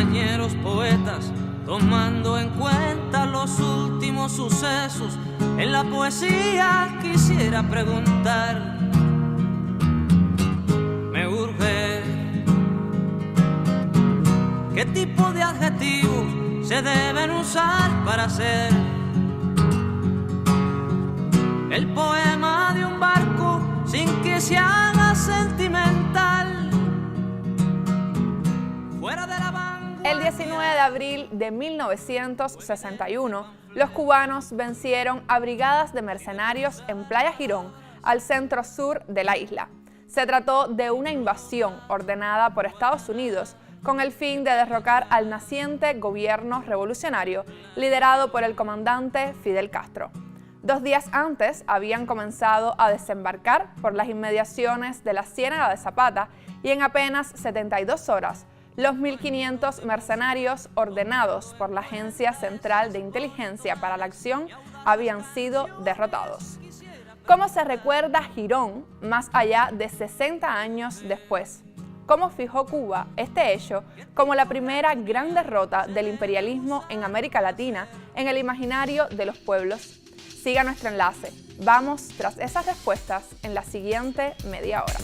compañeros poetas, tomando en cuenta los últimos sucesos. En la poesía quisiera preguntar, me urge, ¿qué tipo de adjetivos se deben usar para hacer el poema de un barco sin que se haga sentimental? Fuera de la vanguardia. El 19 de abril de 1961, los cubanos vencieron a brigadas de mercenarios en Playa Girón, al centro sur de la isla. Se trató de una invasión ordenada por Estados Unidos con el fin de derrocar al naciente gobierno revolucionario liderado por el comandante Fidel Castro. 2 días antes habían comenzado a desembarcar por las inmediaciones de la Ciénaga de Zapata y en apenas 72 horas los 1.500 mercenarios ordenados por la Agencia Central de Inteligencia para la Acción habían sido derrotados. ¿Cómo se recuerda Girón más allá de 60 años después? ¿Cómo fijó Cuba este hecho como la primera gran derrota del imperialismo en América Latina en el imaginario de los pueblos? Siga nuestro enlace. Vamos tras esas respuestas en la siguiente media hora.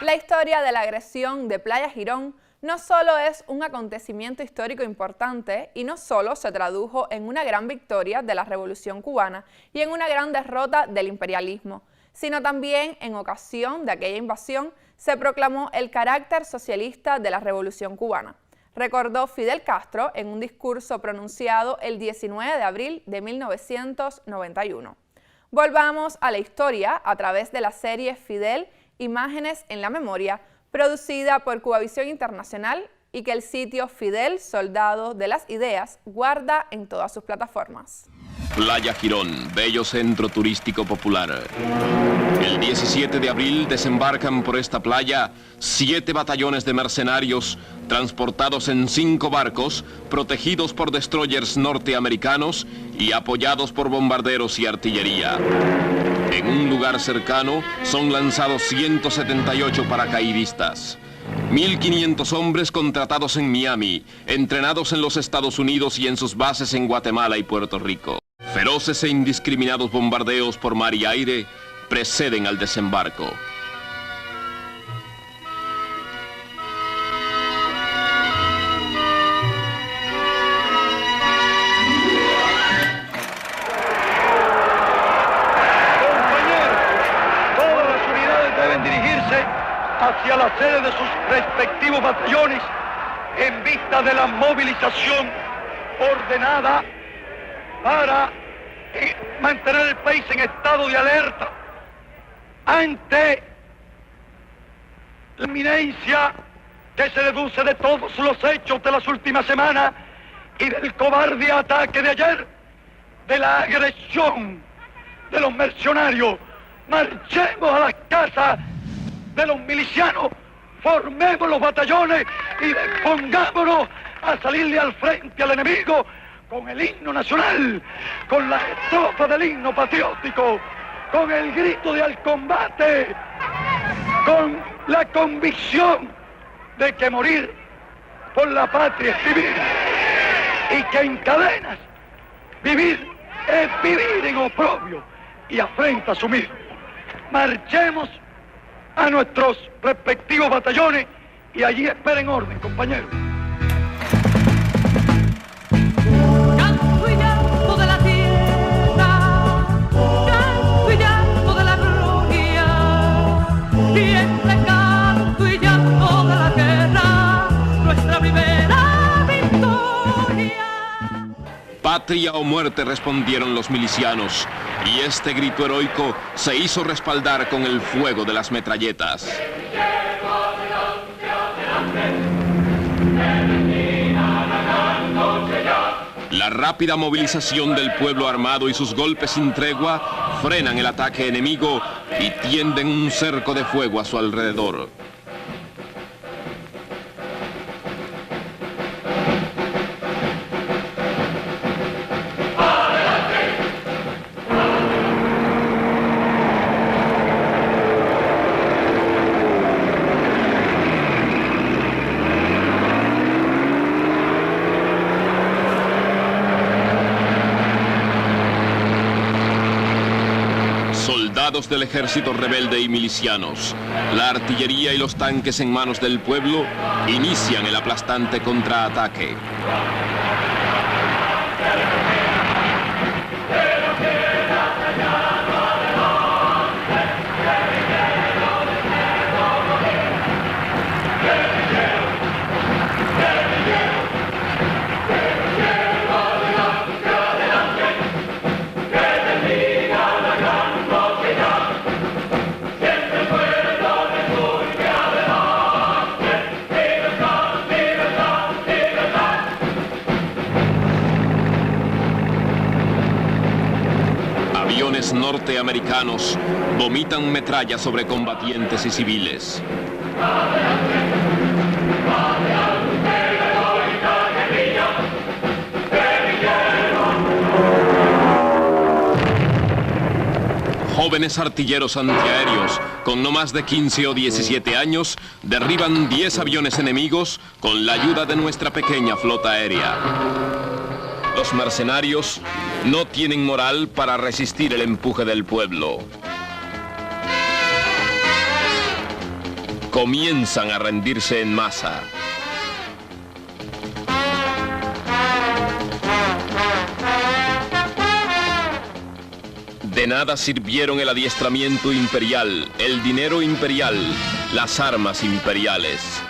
La historia de la agresión de Playa Girón no solo es un acontecimiento histórico importante y no solo se tradujo en una gran victoria de la Revolución Cubana y en una gran derrota del imperialismo, sino también en ocasión de aquella invasión se proclamó el carácter socialista de la Revolución Cubana, recordó Fidel Castro en un discurso pronunciado el 19 de abril de 1991. Volvamos a la historia a través de la serie Fidel, Imágenes en la Memoria, producida por Cubavisión Internacional y que el sitio Fidel, Soldado de las Ideas, guarda en todas sus plataformas. Playa Girón, bello centro turístico popular. El 17 de abril desembarcan por esta playa 7 batallones de mercenarios transportados en 5 barcos, protegidos por destroyers norteamericanos y apoyados por bombarderos y artillería. En un lugar cercano son lanzados 178 paracaidistas. 1.500 hombres contratados en Miami, entrenados en los Estados Unidos y en sus bases en Guatemala y Puerto Rico. Feroces e indiscriminados bombardeos por mar y aire preceden al desembarco. Hacia la sede de sus respectivos batallones en vista de la movilización ordenada para mantener el país en estado de alerta ante la inminencia que se deduce de todos los hechos de las últimas semanas y del cobarde ataque de ayer, de la agresión de los mercenarios. Marchemos a las casas de los milicianos, formemos los batallones y pongámonos a salirle al frente al enemigo con el himno nacional, con la estrofa del himno patriótico, con el grito de al combate, con la convicción de que morir por la patria es vivir y que en cadenas vivir es vivir en oprobio y afrenta asumir. Marchemos a nuestros respectivos batallones y allí esperen orden, compañeros. Canto y llanto de la tierra, canto y llanto de la gloria, y entre canto y llanto de la guerra, nuestra primera victoria. Patria o muerte, respondieron los milicianos, y este grito heroico se hizo respaldar con el fuego de las metralletas. La rápida movilización del pueblo armado y sus golpes sin tregua frenan el ataque enemigo y tienden un cerco de fuego a su alrededor. Soldados del ejército rebelde y milicianos, la artillería y los tanques en manos del pueblo inician el aplastante contraataque. Aviones norteamericanos vomitan metralla sobre combatientes y civiles. Jóvenes artilleros antiaéreos con no más de 15 o 17 años derriban 10 aviones enemigos con la ayuda de nuestra pequeña flota aérea. Los mercenarios no tienen moral para resistir el empuje del pueblo. Comienzan a rendirse en masa. De nada sirvieron el adiestramiento imperial, el dinero imperial, las armas imperiales.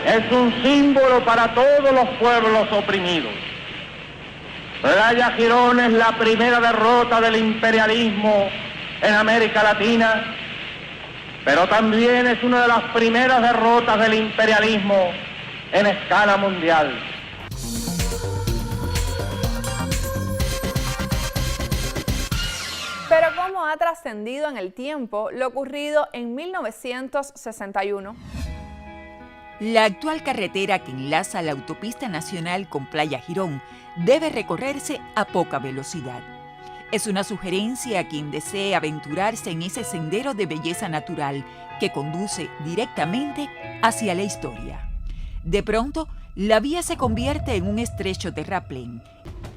Es un símbolo para todos los pueblos oprimidos. Playa Girón es la primera derrota del imperialismo en América Latina, pero también es una de las primeras derrotas del imperialismo en escala mundial. Pero ¿cómo ha trascendido en el tiempo lo ocurrido en 1961? La actual carretera que enlaza la autopista nacional con Playa Girón debe recorrerse a poca velocidad. Es una sugerencia a quien desee aventurarse en ese sendero de belleza natural que conduce directamente hacia la historia. De pronto, la vía se convierte en un estrecho terraplén.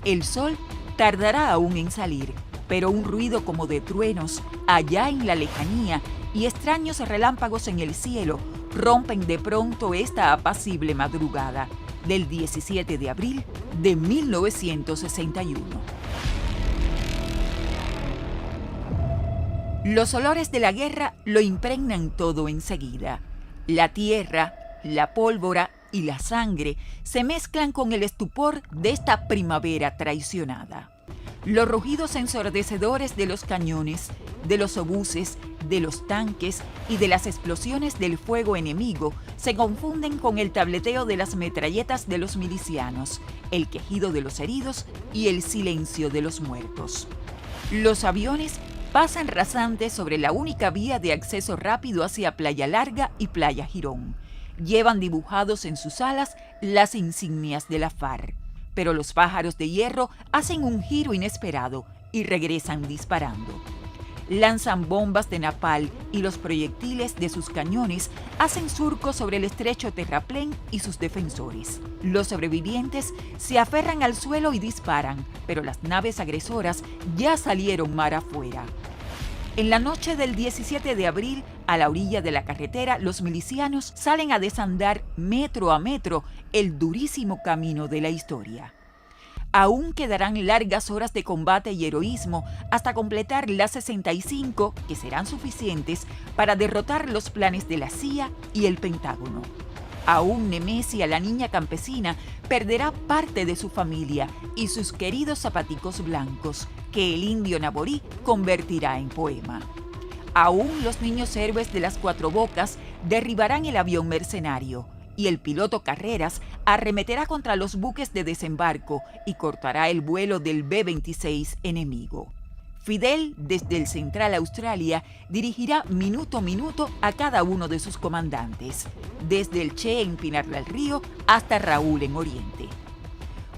El sol tardará aún en salir, pero un ruido como de truenos allá en la lejanía y extraños relámpagos en el cielo rompen de pronto esta apacible madrugada del 17 de abril de 1961. Los olores de la guerra lo impregnan todo enseguida. La tierra, la pólvora y la sangre se mezclan con el estupor de esta primavera traicionada. Los rugidos ensordecedores de los cañones, de los obuses, de los tanques y de las explosiones del fuego enemigo se confunden con el tableteo de las metralletas de los milicianos, el quejido de los heridos y el silencio de los muertos. Los aviones pasan rasantes sobre la única vía de acceso rápido hacia Playa Larga y Playa Girón. Llevan dibujados en sus alas las insignias de la FARC. Pero los pájaros de hierro hacen un giro inesperado y regresan disparando. Lanzan bombas de napal y los proyectiles de sus cañones hacen surcos sobre el estrecho terraplén y sus defensores. Los sobrevivientes se aferran al suelo y disparan, pero las naves agresoras ya salieron mar afuera. En la noche del 17 de abril, a la orilla de la carretera, los milicianos salen a desandar metro a metro el durísimo camino de la historia. Aún quedarán largas horas de combate y heroísmo hasta completar las 65, que serán suficientes para derrotar los planes de la CIA y el Pentágono. Aún Nemesia, la niña campesina, perderá parte de su familia y sus queridos zapaticos blancos, que el indio Naborí convertirá en poema. Aún los niños héroes de las Cuatro Bocas derribarán el avión mercenario, y el piloto Carreras arremeterá contra los buques de desembarco y cortará el vuelo del B-26 enemigo. Fidel, desde el Central Australia, dirigirá minuto a minuto a cada uno de sus comandantes, desde el Che en Pinar del Río hasta Raúl en Oriente.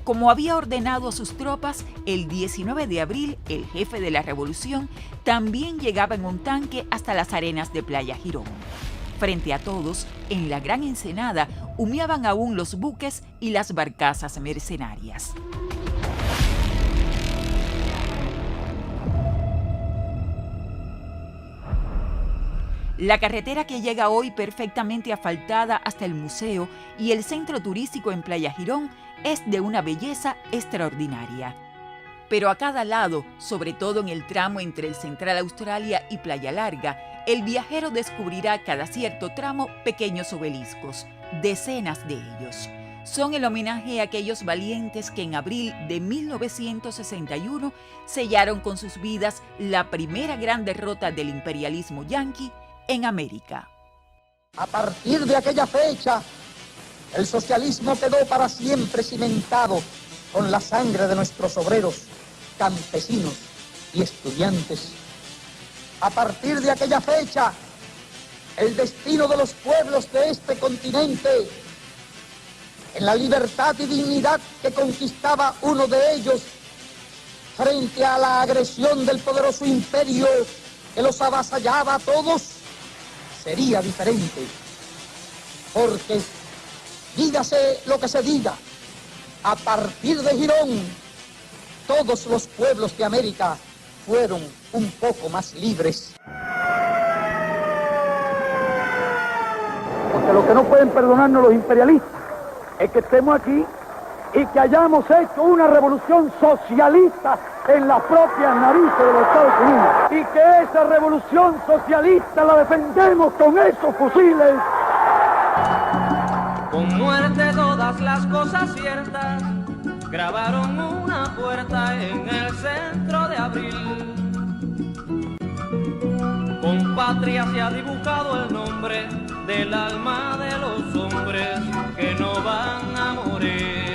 Como había ordenado a sus tropas, el 19 de abril el jefe de la revolución también llegaba en un tanque hasta las arenas de Playa Girón. Frente a todos, en la gran ensenada, humeaban aún los buques y las barcazas mercenarias. La carretera que llega hoy perfectamente asfaltada hasta el museo y el centro turístico en Playa Girón es de una belleza extraordinaria. Pero a cada lado, sobre todo en el tramo entre el Central Australia y Playa Larga, el viajero descubrirá cada cierto tramo pequeños obeliscos, decenas de ellos. Son el homenaje a aquellos valientes que en abril de 1961 sellaron con sus vidas la primera gran derrota del imperialismo yanqui en América. A partir de aquella fecha, el socialismo quedó para siempre cimentado con la sangre de nuestros obreros, campesinos y estudiantes. A partir de aquella fecha, el destino de los pueblos de este continente, en la libertad y dignidad que conquistaba uno de ellos frente a la agresión del poderoso imperio que los avasallaba a todos, sería diferente. Porque, dígase lo que se diga, a partir de Girón, todos los pueblos de América fueron un poco más libres. Porque lo que no pueden perdonarnos los imperialistas es que estemos aquí y que hayamos hecho una revolución socialista en las propias narices de los Estados Unidos. Y que esa revolución socialista la defendemos con esos fusiles. Con muerte todas las cosas ciertas, grabaron una puerta en el centro de abril. Con patria se ha dibujado el nombre del alma de los hombres que no van a morir.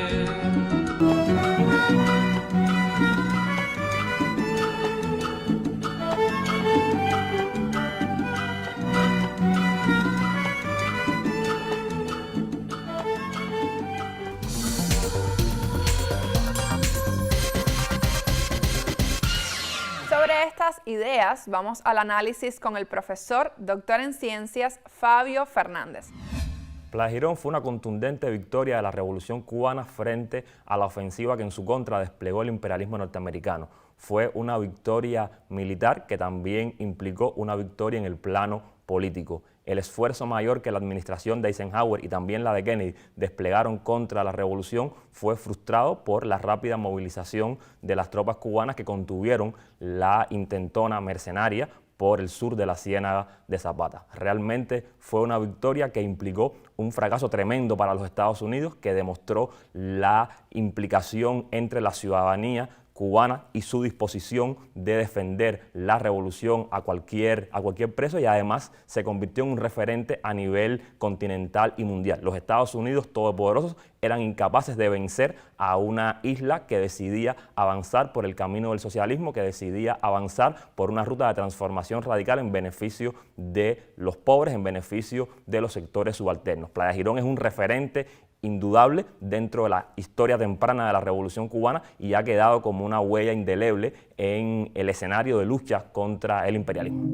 Sobre estas ideas vamos al análisis con el profesor, doctor en ciencias, Fabio Fernández. Playa Girón fue una contundente victoria de la Revolución Cubana frente a la ofensiva que en su contra desplegó el imperialismo norteamericano. Fue una victoria militar que también implicó una victoria en el plano político. El esfuerzo mayor que la administración de Eisenhower y también la de Kennedy desplegaron contra la revolución fue frustrado por la rápida movilización de las tropas cubanas que contuvieron la intentona mercenaria por el sur de la Ciénaga de Zapata. Realmente fue una victoria que implicó un fracaso tremendo para los Estados Unidos, que demostró la implicación entre la ciudadanía cubana y su disposición de defender la revolución a cualquier precio, y además se convirtió en un referente a nivel continental y mundial. Los Estados Unidos, todopoderosos, eran incapaces de vencer a una isla que decidía avanzar por el camino del socialismo, que decidía avanzar por una ruta de transformación radical en beneficio de los pobres, en beneficio de los sectores subalternos. Playa Girón es un referente indudable dentro de la historia temprana de la Revolución Cubana y ha quedado como una huella indeleble en el escenario de lucha contra el imperialismo.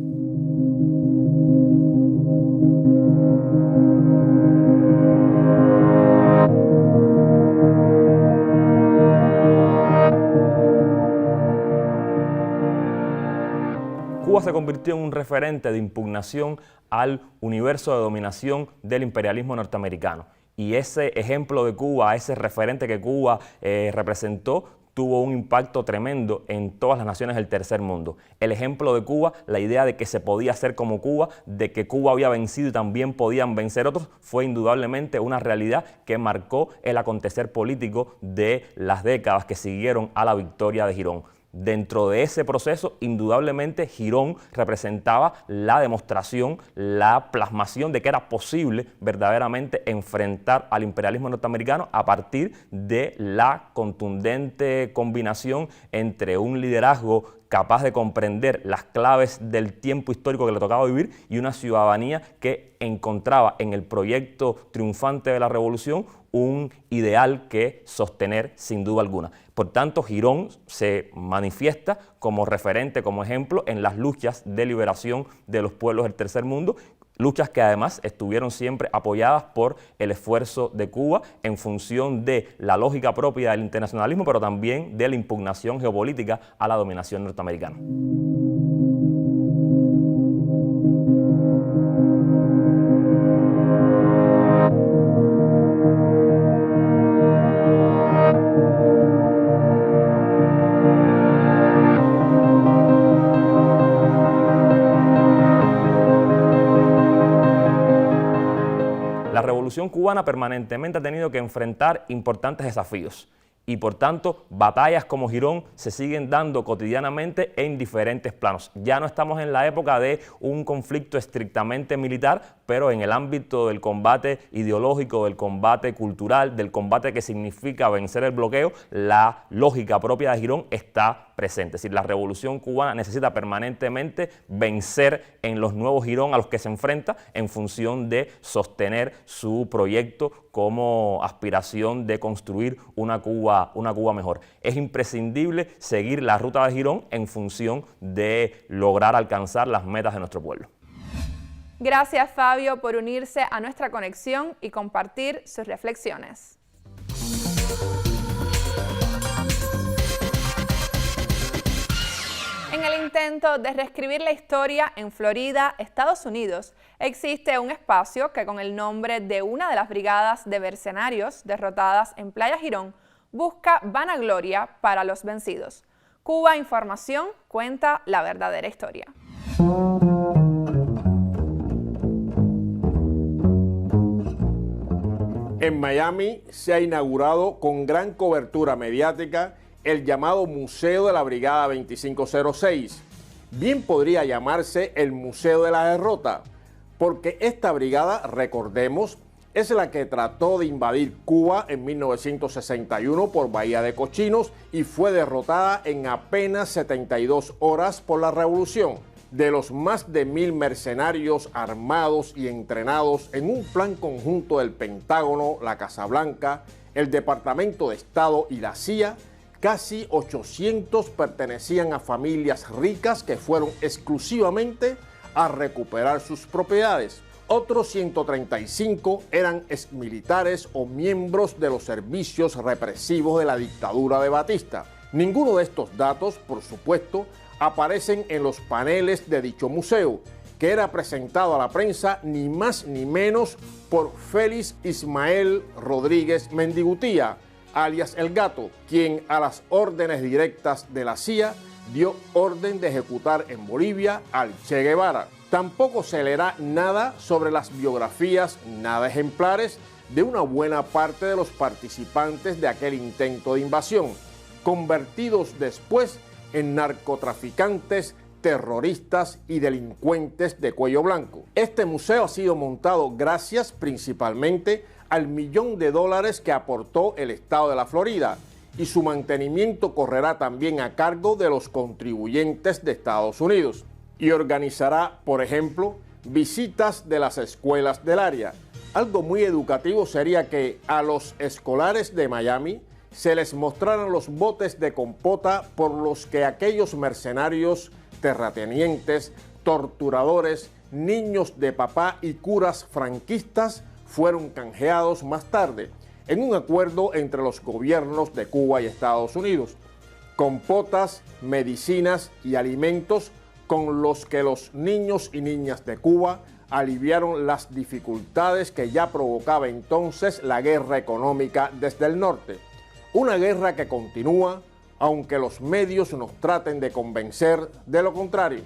Cuba se convirtió en un referente de impugnación al universo de dominación del imperialismo norteamericano. Y ese ejemplo de Cuba, ese referente que Cuba representó, tuvo un impacto tremendo en todas las naciones del tercer mundo. El ejemplo de Cuba, la idea de que se podía ser como Cuba, de que Cuba había vencido y también podían vencer otros, fue indudablemente una realidad que marcó el acontecer político de las décadas que siguieron a la victoria de Girón. Dentro de ese proceso, indudablemente, Girón representaba la demostración, la plasmación de que era posible verdaderamente enfrentar al imperialismo norteamericano a partir de la contundente combinación entre un liderazgo capaz de comprender las claves del tiempo histórico que le tocaba vivir y una ciudadanía que encontraba en el proyecto triunfante de la revolución un ideal que sostener sin duda alguna. Por tanto, Girón se manifiesta como referente, como ejemplo en las luchas de liberación de los pueblos del tercer mundo, luchas que además estuvieron siempre apoyadas por el esfuerzo de Cuba en función de la lógica propia del internacionalismo, pero también de la impugnación geopolítica a la dominación norteamericana. La Revolución Cubana permanentemente ha tenido que enfrentar importantes desafíos y por tanto batallas como Girón se siguen dando cotidianamente en diferentes planos. Ya no estamos en la época de un conflicto estrictamente militar, pero en el ámbito del combate ideológico, del combate cultural, del combate que significa vencer el bloqueo, la lógica propia de Girón está presente. Es decir, la Revolución Cubana necesita permanentemente vencer en los nuevos Girón a los que se enfrenta en función de sostener su proyecto como aspiración de construir una Cuba mejor. Es imprescindible seguir la ruta de Girón en función de lograr alcanzar las metas de nuestro pueblo. Gracias, Fabio, por unirse a nuestra conexión y compartir sus reflexiones. En el intento de reescribir la historia en Florida, Estados Unidos, existe un espacio que con el nombre de una de las brigadas de mercenarios derrotadas en Playa Girón busca vanagloria para los vencidos. Cuba Información cuenta la verdadera historia. En Miami se ha inaugurado con gran cobertura mediática el llamado Museo de la Brigada 2506. Bien podría llamarse el Museo de la Derrota, porque esta brigada, recordemos, es la que trató de invadir Cuba en 1961 por Bahía de Cochinos y fue derrotada en apenas 72 horas por la revolución. De los más de 1000 mercenarios armados y entrenados en un plan conjunto del Pentágono, la Casa Blanca, el Departamento de Estado y la CIA, casi 800 pertenecían a familias ricas que fueron exclusivamente a recuperar sus propiedades. Otros 135 eran exmilitares o miembros de los servicios represivos de la dictadura de Batista. Ninguno de estos datos, por supuesto, aparecen en los paneles de dicho museo, que era presentado a la prensa ni más ni menos por Félix Ismael Rodríguez Mendigutía, alias El Gato, quien a las órdenes directas de la CIA dio orden de ejecutar en Bolivia al Che Guevara. Tampoco se leerá nada sobre las biografías nada ejemplares de una buena parte de los participantes de aquel intento de invasión, convertidos después en narcotraficantes, terroristas y delincuentes de cuello blanco. Este museo ha sido montado gracias principalmente al $1 millón que aportó el estado de la Florida, y su mantenimiento correrá también a cargo de los contribuyentes de Estados Unidos. Y organizará, por ejemplo, visitas de las escuelas del área. Algo muy educativo sería que a los escolares de Miami se les mostraran los botes de compota por los que aquellos mercenarios, terratenientes, torturadores, niños de papá y curas franquistas fueron canjeados más tarde en un acuerdo entre los gobiernos de Cuba y Estados Unidos. Compotas, medicinas y alimentos con los que los niños y niñas de Cuba aliviaron las dificultades que ya provocaba entonces la guerra económica desde el norte. Una guerra que continúa, aunque los medios nos traten de convencer de lo contrario.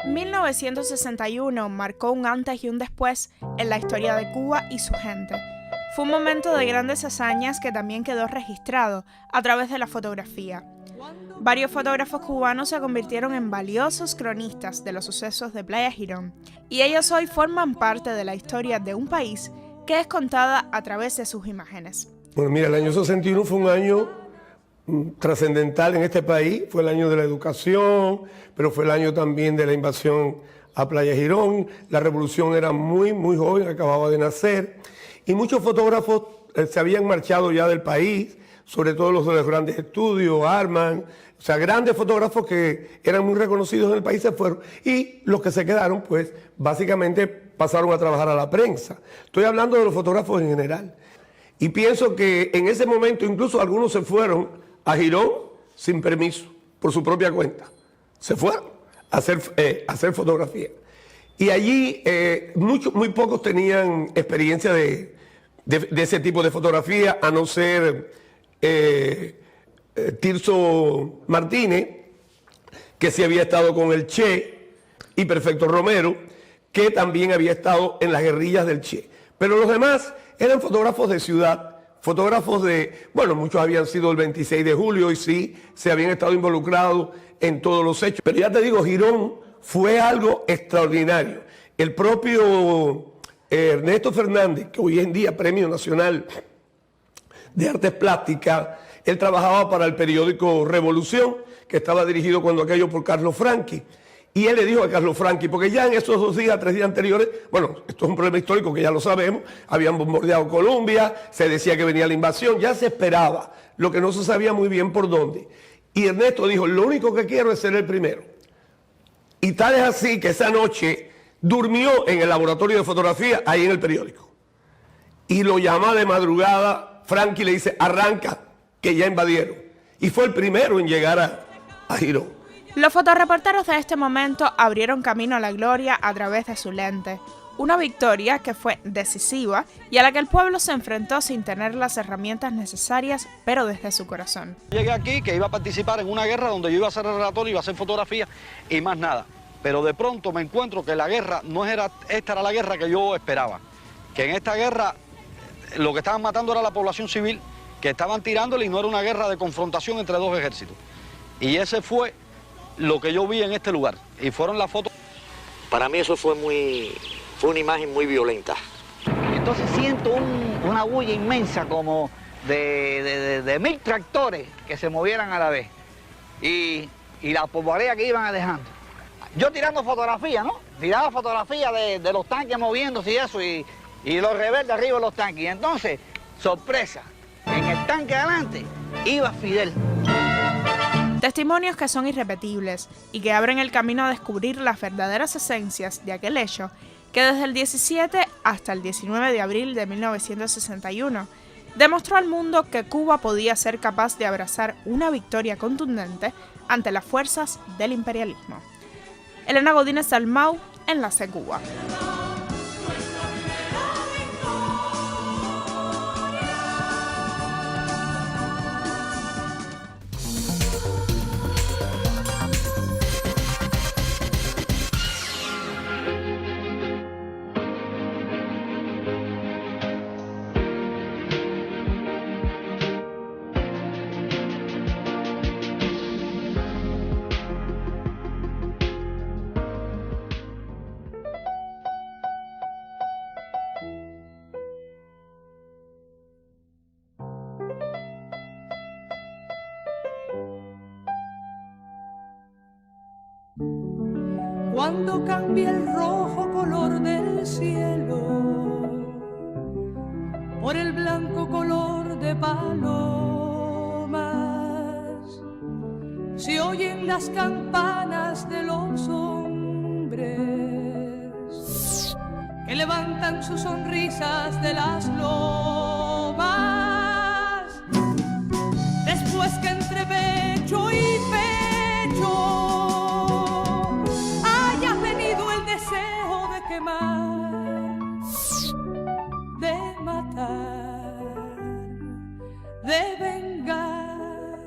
En 1961 marcó un antes y un después en la historia de Cuba y su gente. Fue un momento de grandes hazañas que también quedó registrado a través de la fotografía. Varios fotógrafos cubanos se convirtieron en valiosos cronistas de los sucesos de Playa Girón, y ellos hoy forman parte de la historia de un país que es contada a través de sus imágenes. Bueno, mira, el año 61 fue un año trascendental en este país, fue el año de la educación, pero fue el año también de la invasión a Playa Girón. La revolución era muy joven, acababa de nacer, y muchos fotógrafos se habían marchado ya del país, sobre todo los de los grandes estudios, Arman, o sea, grandes fotógrafos que eran muy reconocidos en el país se fueron, y los que se quedaron, pues, básicamente pasaron a trabajar a la prensa. Estoy hablando de los fotógrafos en general. Y pienso que en ese momento incluso algunos se fueron a Girón sin permiso, por su propia cuenta. Se fueron a hacer fotografía. Y allí muy pocos tenían experiencia de ese tipo de fotografía, a no ser Tirso Martínez, que sí había estado con el Che, y Perfecto Romero, que también había estado en las guerrillas del Che. Pero los demás eran fotógrafos de ciudad, fotógrafos de, bueno, muchos habían sido el 26 de julio y sí, se habían estado involucrados en todos los hechos. Pero ya te digo, Girón fue algo extraordinario. El propio Ernesto Fernández, que hoy en día Premio Nacional de Artes Plásticas, él trabajaba para el periódico Revolución, que estaba dirigido cuando aquello por Carlos Franchi. Y él le dijo a Carlos Franchi, porque ya en esos 2 días, 3 días anteriores, bueno, esto es un problema histórico que ya lo sabemos, habían bombardeado Colombia, se decía que venía la invasión, ya se esperaba, lo que no se sabía muy bien por dónde. Y Ernesto dijo, lo único que quiero es ser el primero. Y tal es así que esa noche durmió en el laboratorio de fotografía, ahí en el periódico. Y lo llama de madrugada, Franchi le dice, arranca, que ya invadieron. Y fue el primero en llegar a Girón. Los fotoreporteros de este momento abrieron camino a la gloria a través de su lente. Una victoria que fue decisiva y a la que el pueblo se enfrentó sin tener las herramientas necesarias, pero desde su corazón. Llegué aquí que iba a participar en una guerra donde yo iba a hacer relatorio, iba a hacer fotografía y más nada. Pero de pronto me encuentro que la guerra no era, esta era la guerra que yo esperaba. Que en esta guerra lo que estaban matando era la población civil, que estaban tirándole y no era una guerra de confrontación entre 2 ejércitos. Y ese fue lo que yo vi en este lugar, y fueron las fotos. Para mí eso fue una imagen muy violenta. Entonces siento una bulla inmensa como de 1000 tractores que se movieran a la vez, y la polvareda que iban dejando. Yo tirando fotografía, ¿no? Tiraba fotografía de los tanques moviéndose y eso, y los rebeldes arriba de los tanques. Y entonces, sorpresa, en el tanque adelante iba Fidel. Testimonios que son irrepetibles y que abren el camino a descubrir las verdaderas esencias de aquel hecho que desde el 17 hasta el 19 de abril de 1961 demostró al mundo que Cuba podía ser capaz de abrazar una victoria contundente ante las fuerzas del imperialismo. Elena Godínez Dalmau, Enlace Cuba. Cuando cambie el rojo color del cielo por el blanco color de palomas, se oyen las campanas de los hombres que levantan sus sonrisas de las lomas. Después que entre pecho y pecho hayas tenido el deseo de quemar, de matar, de vengar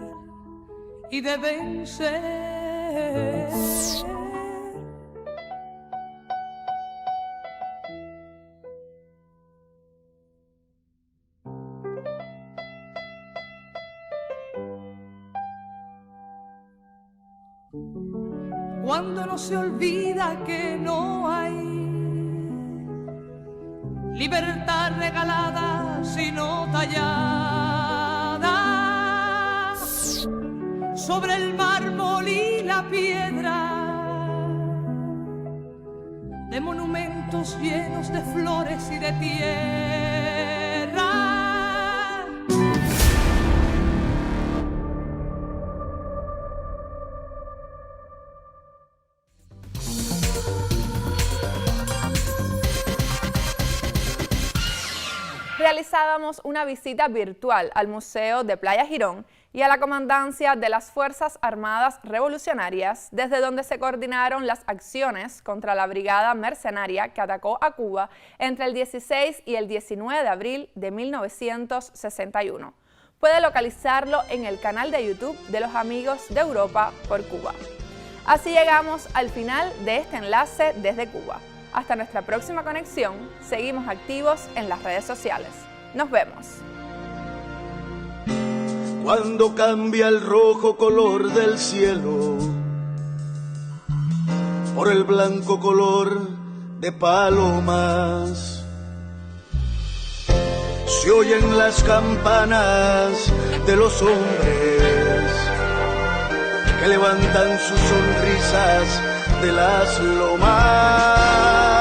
y de vencer. Cuando no se olvida que no hay libertad regalada sino tallada sobre el mármol y la piedra de monumentos llenos de flores y de tierra. Realizábamos una visita virtual al Museo de Playa Girón y a la Comandancia de las Fuerzas Armadas Revolucionarias, desde donde se coordinaron las acciones contra la brigada mercenaria que atacó a Cuba entre el 16 y el 19 de abril de 1961. Puede localizarlo en el canal de YouTube de los Amigos de Europa por Cuba. Así llegamos al final de este enlace desde Cuba. Hasta nuestra próxima conexión, seguimos activos en las redes sociales. Nos vemos. Cuando cambia el rojo color del cielo por el blanco color de palomas, se oyen las campanas de los hombres que levantan sus sonrisas de las lomas.